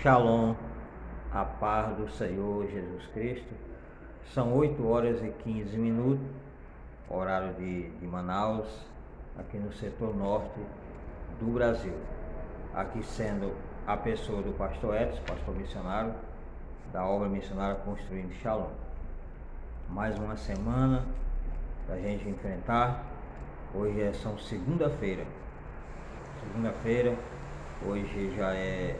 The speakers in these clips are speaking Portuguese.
Shalom, a paz do Senhor Jesus Cristo. São 8 horas e 15 minutos, horário de Manaus, aqui no setor norte do Brasil. Aqui sendo a pessoa do pastor Edson, pastor missionário, da obra missionária Construindo Shalom. Mais uma semana para a gente enfrentar. Hoje é segunda-feira. Hoje já é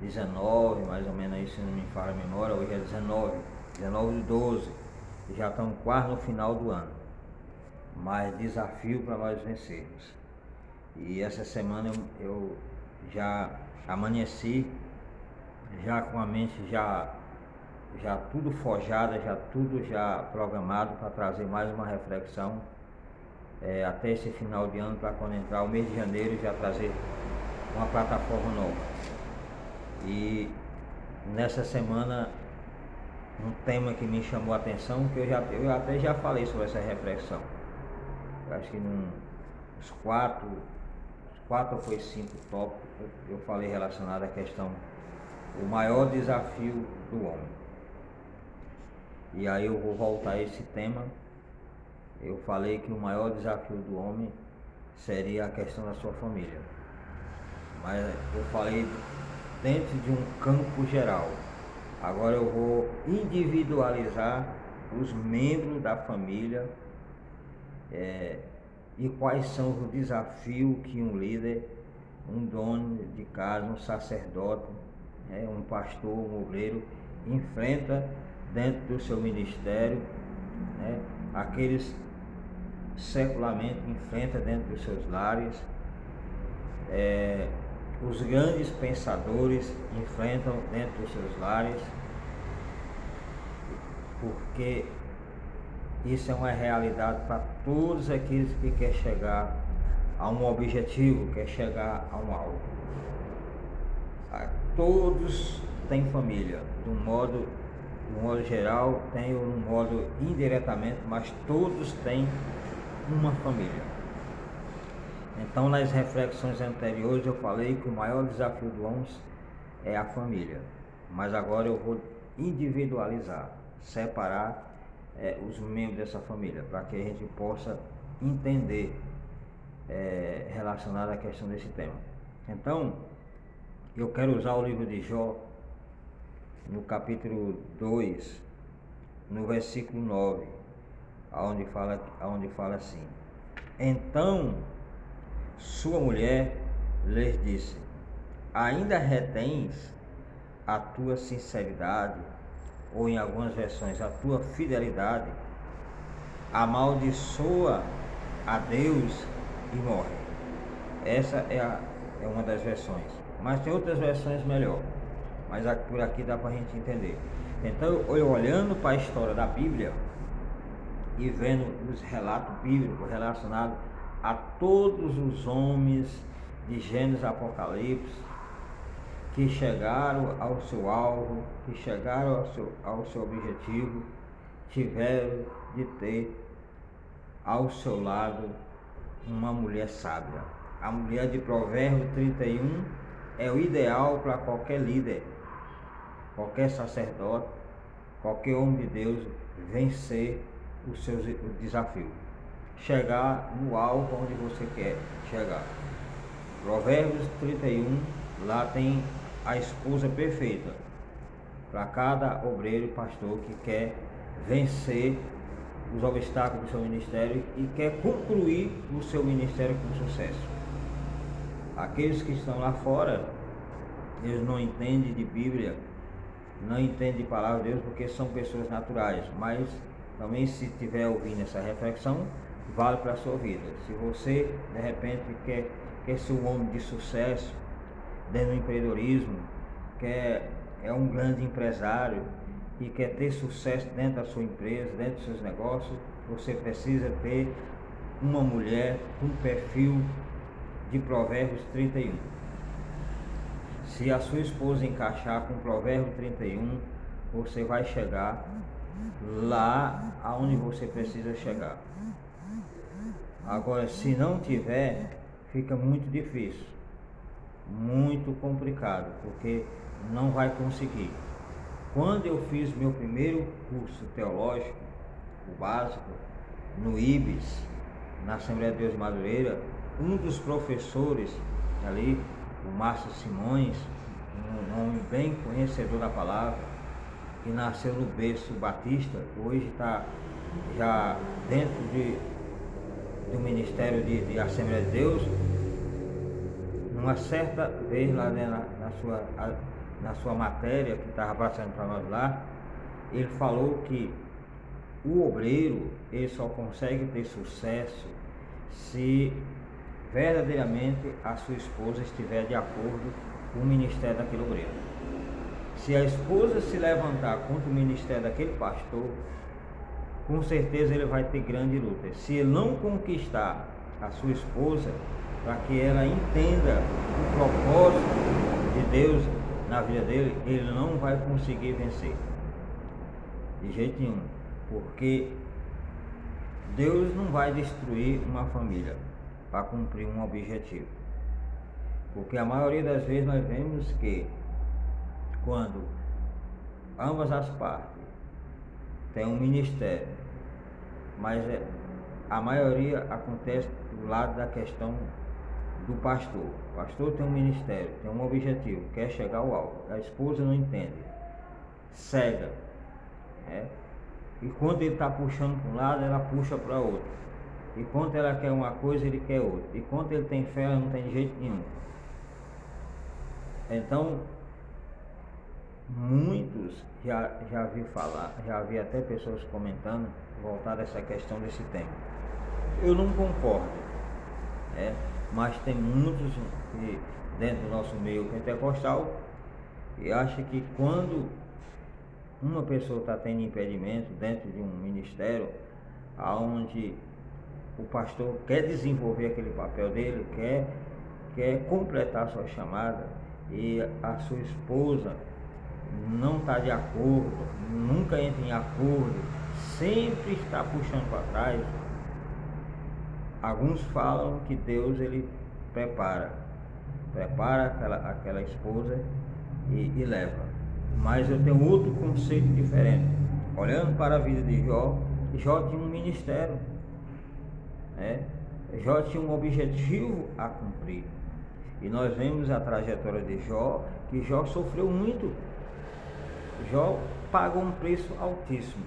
19, mais ou menos aí, se não me falha a memória. Hoje é 19 de 12. Já estamos quase no final do ano. Mas desafio para nós vencermos. E essa semana eu já amanheci, já com a mente já tudo forjada, já tudo já programado para trazer mais uma reflexão até esse final de ano, para quando entrar o mês de janeiro já trazer uma plataforma nova. E nessa semana um tema que me chamou a atenção, que eu até já falei sobre essa reflexão. Eu acho que uns 4 ou 5 tópicos eu falei relacionado à questão, o maior desafio do homem. E aí eu vou voltar a esse tema. Eu falei que o maior desafio do homem seria a questão da sua família. Mas eu falei dentro de um campo geral. Agora eu vou individualizar os membros da família e quais são os desafios que um líder, um dono de casa, um sacerdote, um pastor, um obreiro enfrenta dentro do seu ministério, aqueles secularmente enfrenta dentro dos seus lares, os grandes pensadores enfrentam dentro dos seus lares, porque isso é uma realidade para todos aqueles que querem chegar a um objetivo, quer chegar a um algo. Todos têm família, de um modo geral, tem ou de um modo indiretamente, mas todos têm uma família. Então, nas reflexões anteriores eu falei que o maior desafio do homem é a família, mas agora eu vou individualizar, separar os membros dessa família, para que a gente possa entender relacionado à questão desse tema. Então, eu quero usar o livro de Jó, no capítulo 2, no versículo 9, onde fala assim: Então sua mulher lhes disse: ainda retens a tua sinceridade, ou em algumas versões, a tua fidelidade, amaldiçoa a Deus e morre. Essa é uma das versões, mas tem outras versões melhor, mas por aqui dá para a gente entender. Então, eu olhando para a história da Bíblia e vendo os relatos bíblicos relacionados a todos os homens de Gênesis, Apocalipse, que chegaram ao seu alvo, que chegaram ao seu objetivo, tiveram de ter ao seu lado uma mulher sábia. A mulher de Provérbios 31 é o ideal para qualquer líder, qualquer sacerdote, qualquer homem de Deus vencer os seus desafios, chegar no alvo onde você quer chegar. Provérbios 31, lá tem a esposa perfeita para cada obreiro e pastor que quer vencer os obstáculos do seu ministério e quer concluir o seu ministério com sucesso. Aqueles que estão lá fora, eles não entendem de Bíblia, não entendem de palavra de Deus, porque são pessoas naturais, mas também, se estiver ouvindo essa reflexão, vale para a sua vida. Se você de repente quer ser um homem de sucesso dentro do empreendedorismo, é um grande empresário e quer ter sucesso dentro da sua empresa, dentro dos seus negócios, você precisa ter uma mulher com perfil de Provérbios 31. Se a sua esposa encaixar com Provérbios 31, você vai chegar lá aonde você precisa chegar. Agora, se não tiver, fica muito difícil. muito complicado, porque não vai conseguir. Quando eu fiz meu primeiro curso teológico, o básico, no IBES, na Assembleia de Deus de Madureira, um dos professores ali, o Márcio Simões, um homem bem conhecedor da palavra, que nasceu no berço batista, hoje está já dentro do Ministério de Assembleia de Deus. Uma certa vez lá na sua matéria que estava passando para nós lá, ele falou que o obreiro ele só consegue ter sucesso se verdadeiramente a sua esposa estiver de acordo com o ministério daquele obreiro. Se a esposa se levantar contra o ministério daquele pastor, com certeza ele vai ter grande luta. Se ele não conquistar a sua esposa para que ela entenda o propósito de Deus na vida dele, ele não vai conseguir vencer de jeito nenhum, porque Deus não vai destruir uma família para cumprir um objetivo, porque a maioria das vezes nós vemos que quando ambas as partes têm um ministério, mas a maioria acontece do lado da questão do pastor. O pastor tem um ministério, tem um objetivo, quer chegar ao alvo. A esposa não entende, cega, né? E quando ele está puxando para um lado, ela puxa para outro. E quando ela quer uma coisa, ele quer outra. E quando ele tem fé, ela não tem de jeito nenhum. Então, muitos já vi falar, já vi até pessoas comentando voltar a essa questão desse tema. Eu não concordo, né? Mas tem muitos que, dentro do nosso meio pentecostal, e acha que quando uma pessoa está tendo impedimento dentro de um ministério, aonde o pastor quer desenvolver aquele papel dele, quer completar a sua chamada, e a sua esposa não está de acordo, nunca entra em acordo, sempre está puxando para trás. Alguns falam que Deus ele prepara aquela esposa e leva. Mas eu tenho outro conceito diferente. Olhando para a vida de Jó, Jó tinha um ministério, né? Jó tinha um objetivo a cumprir. E nós vemos a trajetória de Jó, que Jó sofreu muito. Jó pagou um preço altíssimo.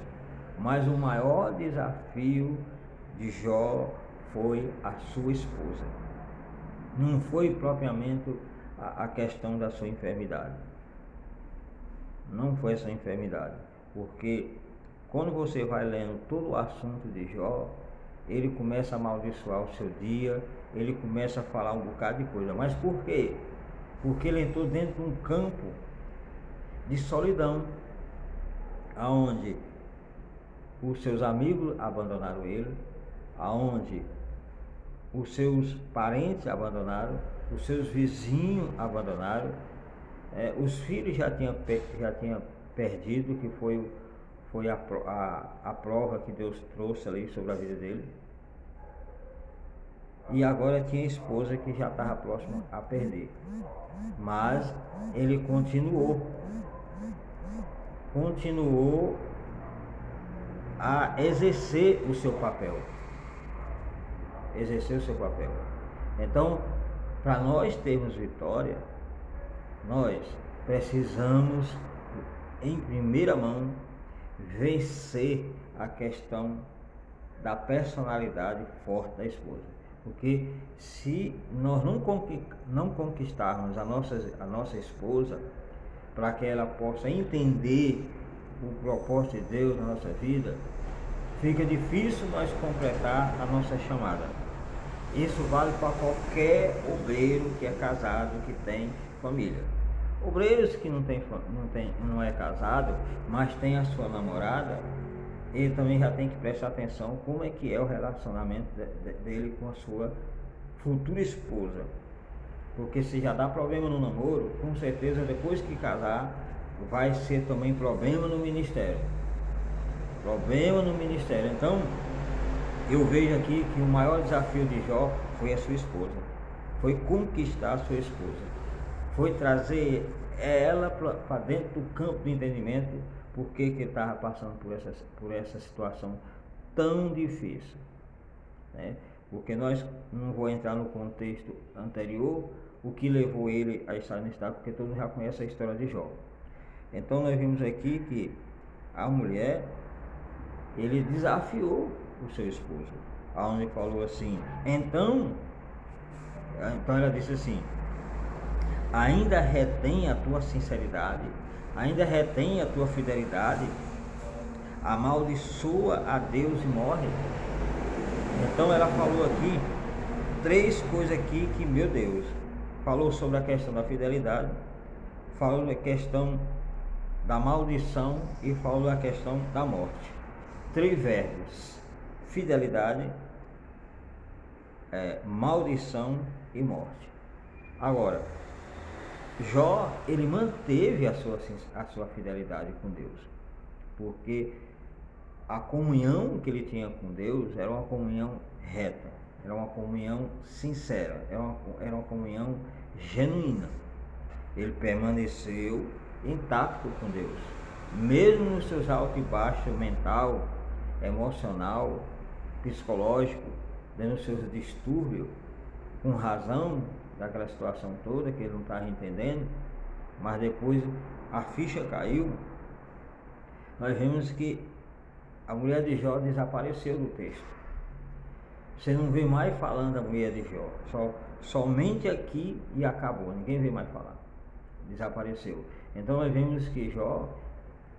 Mas o maior desafio de Jó foi a sua esposa. Não foi propriamente a questão da sua enfermidade. Não foi essa enfermidade. Porque quando você vai lendo todo o assunto de Jó, ele começa a amaldiçoar o seu dia, ele começa a falar um bocado de coisa. Mas por quê? Porque ele entrou dentro de um campo de solidão, aonde os seus amigos abandonaram ele, aonde os seus parentes abandonaram, os seus vizinhos abandonaram, os filhos já tinham perdido, que foi a prova que Deus trouxe ali sobre a vida dele. E agora tinha a esposa que já estava próxima a perder. Mas ele continuou a exercer o seu papel. Então, para nós termos vitória, nós precisamos, em primeira mão, vencer a questão da personalidade forte da esposa. Porque se nós não conquistarmos a nossa esposa, para que ela possa entender o propósito de Deus na nossa vida, fica difícil nós completar a nossa chamada. Isso vale para qualquer obreiro que é casado, que tem família. Obreiros que não é casado, mas tem a sua namorada, ele também já tem que prestar atenção como é que é o relacionamento dele com a sua futura esposa. Porque se já dá problema no namoro, com certeza depois que casar, vai ser também problema no ministério. Então, eu vejo aqui que o maior desafio de Jó foi a sua esposa. Foi conquistar a sua esposa. foi trazer ela para dentro do campo de entendimento, porque ele estava passando por essa situação tão difícil, né? Porque nós não vou entrar no contexto anterior, o que levou ele a estar nesse estado, porque todo mundo já conhece a história de Jó. Então nós vimos aqui que a mulher, ele desafiou o seu esposo, aonde falou assim, então ela disse assim, ainda retém a tua sinceridade, ainda retém a tua fidelidade, amaldiçoa a Deus e morre. Então ela falou aqui 3 coisas aqui que, meu Deus, falou sobre a questão da fidelidade, falou da questão da maldição e falou da questão da morte. 3 verbos: fidelidade, maldição e morte. Agora, Jó, ele manteve a sua fidelidade com Deus, porque a comunhão que ele tinha com Deus era uma comunhão reta, era uma comunhão sincera, era uma comunhão genuína. Ele permaneceu intacto com Deus, mesmo nos seus altos e baixos mental, emocional, psicológico, dando seus distúrbios, com razão daquela situação toda que ele não estava entendendo, mas depois a ficha caiu. Nós vemos que a mulher de Jó desapareceu do texto. Você não vê mais falando da mulher de Jó, somente aqui e acabou, ninguém vê mais falar. Desapareceu. Então nós vemos que Jó,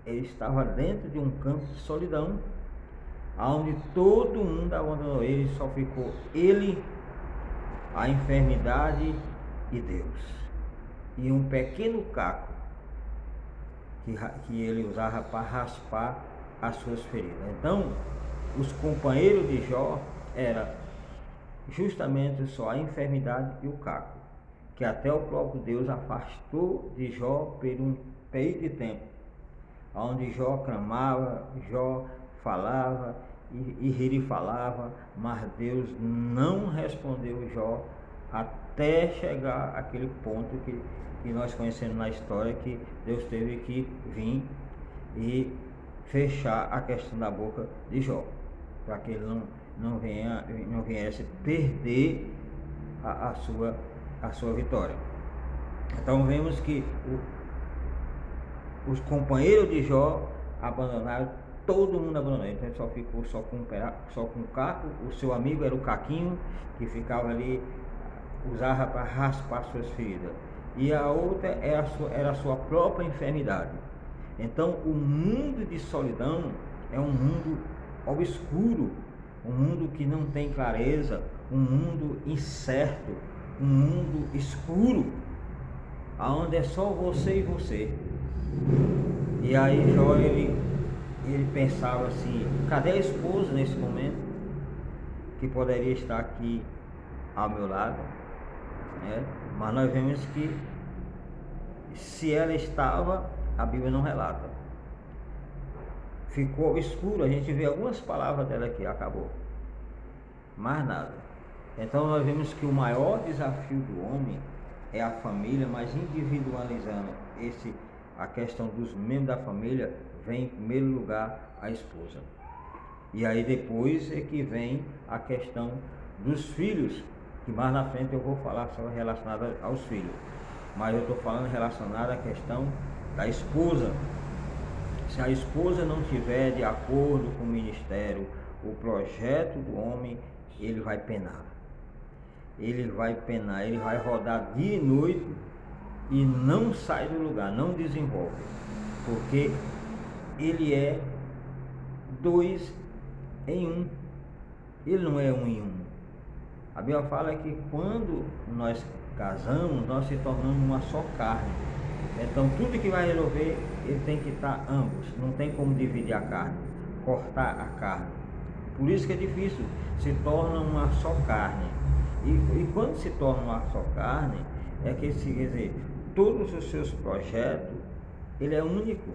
ele estava dentro de um campo de solidão, onde todo mundo abandonou ele, só ficou ele, a enfermidade e Deus, e um pequeno caco que ele usava para raspar as suas feridas. Então, os companheiros de Jó era justamente só a enfermidade e o caco, que até o próprio Deus afastou de Jó por um período de tempo, onde Jó clamava, Jó falava e ele falava, mas Deus não respondeu Jó até chegar àquele ponto que nós conhecemos na história, que Deus teve que vir e fechar a questão da boca de Jó, para que ele não viesse perder a sua vitória. Então vemos que os companheiros de Jó abandonaram, todo mundo abandonou, então ele só ficou só com o caco. O seu amigo era o caquinho, que ficava ali, usava para raspar suas feridas, e a outra era a sua própria enfermidade. Então o mundo de solidão é um mundo obscuro, um mundo que não tem clareza, um mundo incerto, um mundo escuro, aonde é só você e você. E aí Jó, ele pensava assim, cadê a esposa nesse momento, que poderia estar aqui ao meu lado, né? Mas nós vemos que se ela estava, a Bíblia não relata. Ficou escuro, a gente vê algumas palavras dela aqui, acabou, mais nada. Então nós vemos que o maior desafio do homem é a família, mas individualizando a questão dos membros da família, vem em primeiro lugar a esposa. E aí depois é que vem a questão dos filhos, que mais na frente eu vou falar sobre relacionada aos filhos. Mas eu estou falando relacionada à questão da esposa. Se a esposa não tiver de acordo com o ministério, o projeto do homem, ele vai penar. Ele vai penar, ele vai rodar dia e noite e não sai do lugar, não desenvolve. Porque ele é 2 em 1. Ele não é 1 em 1. A Bíblia fala que quando nós casamos, nós se tornamos uma só carne. Então tudo que vai resolver, ele tem que estar ambos. Não tem como dividir a carne, cortar a carne. Por isso que é difícil, se torna uma só carne. E quando se torna uma só carne, é que, quer dizer, todos os seus projetos, ele é único.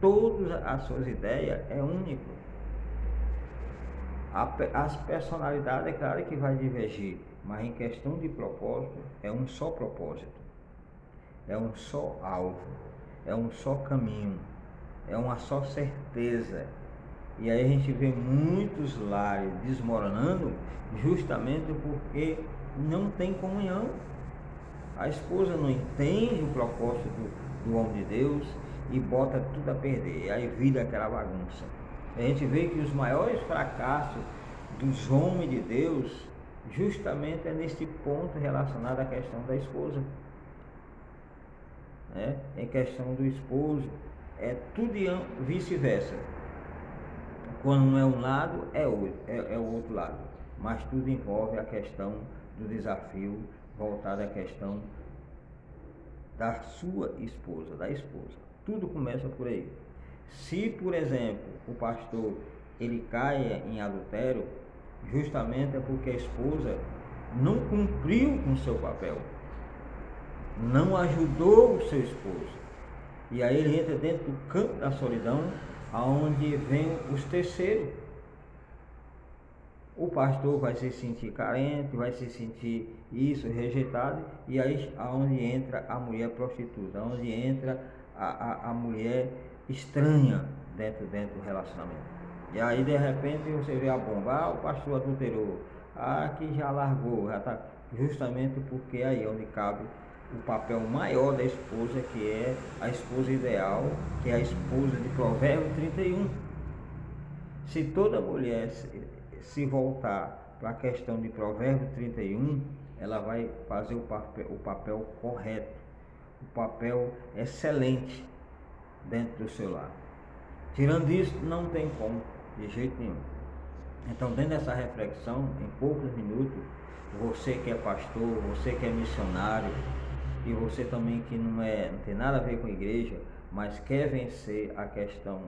Todas as suas ideias é único. As personalidades é claro que vai divergir, mas em questão de propósito, é um só propósito. é um só alvo, é um só caminho, é uma só certeza. E aí a gente vê muitos lares desmoronando justamente porque não tem comunhão. A esposa não entende o propósito do homem de Deus e bota tudo a perder. E aí vira aquela bagunça. A gente vê que os maiores fracassos dos homens de Deus justamente é neste ponto relacionado à questão da esposa. Em questão do esposo, é tudo vice-versa. Quando não é um lado, é o outro lado. Mas tudo envolve a questão do desafio voltado à questão da sua esposa, da esposa. Tudo começa por aí. Se, por exemplo, o pastor ele cai em adultério, justamente é porque a esposa não cumpriu com o seu papel, não ajudou o seu esposo. E aí ele entra dentro do campo da solidão, aonde vem os terceiros. O pastor vai se sentir carente, vai se sentir isso, rejeitado, e aí aonde entra a mulher prostituta, aonde entra a mulher estranha dentro do relacionamento. E aí de repente você vê a bomba, o pastor adulterou, que já largou, já tá, justamente porque aí é onde cabe o papel maior da esposa, que é a esposa ideal, que é a esposa de Provérbios 31. Se toda mulher se voltar para a questão de Provérbios 31, ela vai fazer o papel correto, o papel excelente dentro do seu lar. Tirando isso, não tem como, de jeito nenhum. Então, dentro dessa reflexão, em poucos minutos, você que é pastor, você que é missionário, e você também que não tem nada a ver com a igreja, mas quer vencer a questão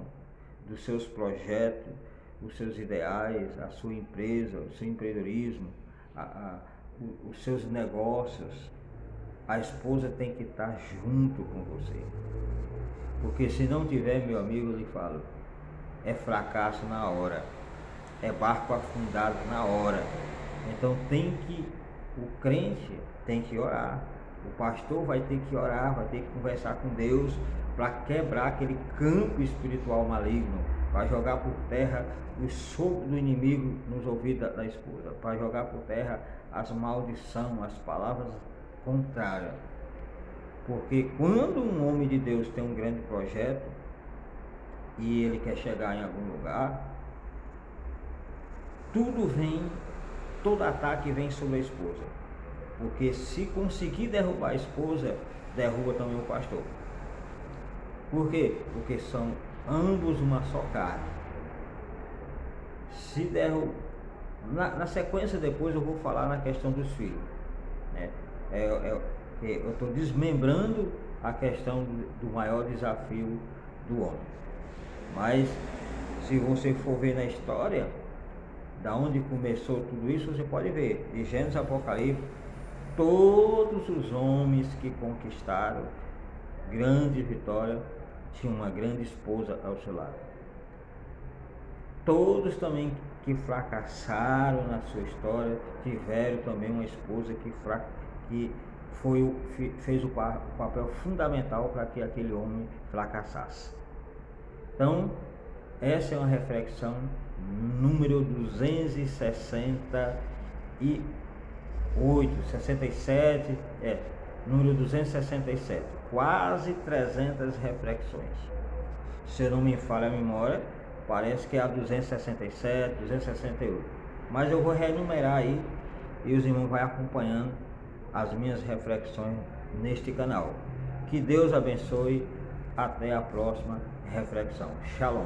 dos seus projetos, os seus ideais, a sua empresa, o seu empreendedorismo, os seus negócios, a esposa tem que estar junto com você. Porque se não tiver, meu amigo, eu lhe falo, é fracasso na hora, é barco afundado na hora. Então o crente tem que orar, o pastor vai ter que orar, vai ter que conversar com Deus para quebrar aquele campo espiritual maligno, para jogar por terra o sopro do inimigo nos ouvidos da esposa, para jogar por terra as maldições, as palavras contrárias. Porque quando um homem de Deus tem um grande projeto e ele quer chegar em algum lugar, todo ataque vem sobre a esposa. Porque se conseguir derrubar a esposa, derruba também o pastor. Por quê? Porque são ambos uma só carne. Se derruba, na sequência depois eu vou falar na questão dos filhos, né? Eu estou desmembrando a questão do maior desafio do homem. Mas se você for ver na história, da onde começou tudo isso, você pode ver, de Gênesis a Apocalipse, todos os homens que conquistaram grande vitória tinham uma grande esposa ao seu lado. Todos também que fracassaram na sua história tiveram também uma esposa que fez o papel fundamental para que aquele homem fracassasse. Então, essa é uma reflexão número 267, número 267, quase 300 reflexões. Se não me falha a memória, parece que é a 267, 268, mas eu vou renumerar aí e os irmãos vão acompanhando as minhas reflexões neste canal. Que Deus abençoe, até a próxima reflexão. Shalom.